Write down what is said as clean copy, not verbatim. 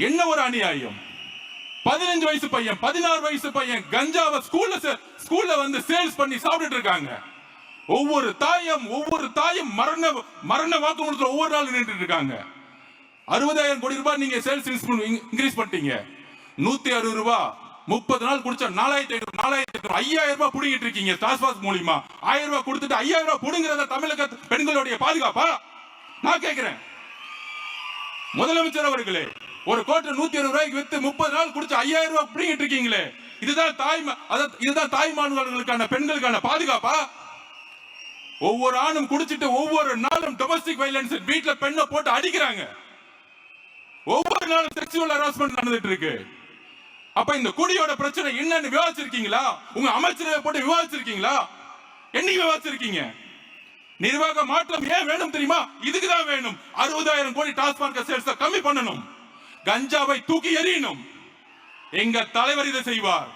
என்ன ஒரு அநியாயம்! 15 வயசு பையன் 16 வயசு பையன் கஞ்சாவை ஸ்கூல்ல வந்து சேல்ஸ் பண்ணி சாப்பிட்டுட்டு இருக்காங்க. ஒவ்வொரு தாயும் மரண வாக்குமூலத்துல ஒவ்வொரு நாள் நின்றுட்டு இருக்காங்க. 60,000 கோடி ரூபாய் நீங்க சேல்ஸ் இன்க்ரீஸ் பண்ணிட்டீங்க. 160 ரூபாய் 30 நாள் குடிச்சா 4,500 5,000 ரூபாய் புடுங்கிட்டு இருக்கீங்க. டாஸ்மாக் மூலியமா 1000 ரூபாய் கொடுத்துட்டு 5,000 ரூபாய் புடுங்கிறத தமிழக பெண்களுடைய பாதுகாப்பா? நான் கேட்கிறேன். முதலமைச்சர் அவர்களே, ஒரு கோட்டை 160 ரூபாய்க்கு வித்து 30 நாள் குடிச்சு 5,000 ரூபாய் புடுங்கிட்டு இருக்கீங்களே, இதுதான் தாய்மார்களுக்கான பெண்களுக்கான பாதுகாப்பா? ஒவ்வொரு ஆணும் குடிச்சிட்டு ஒவ்வொரு நாளும் டொமஸ்டிக் வயலன்ஸ் வீட்டுல பெண்ணை போட்டு அடிக்கிறாங்க. ஒவ்வொரு நாளும் செக்சுவல் ஹராஸ்மெண்ட் நடந்துட்டு இருக்கு. அப்ப இந்த குடியோட பிரச்சனை என்னன்னு விவாதிச்சிருக்கீங்களா? உங்க அமைச்சரவை போட்டு விவாதிச்சிருக்கீங்களா? என்னைக்கு விவாதிச்சிருக்கீங்க? நிர்வாக மாற்றம் ஏன் வேணும் தெரியுமா? இதுக்குதான் வேணும். 60,000 கோடி டாஸ்மாக் சேல்ஸ் கம்மி பண்ணணும். கஞ்சாவை தூக்கி எறியணும். எங்க தலைவர் இதை செய்வார்.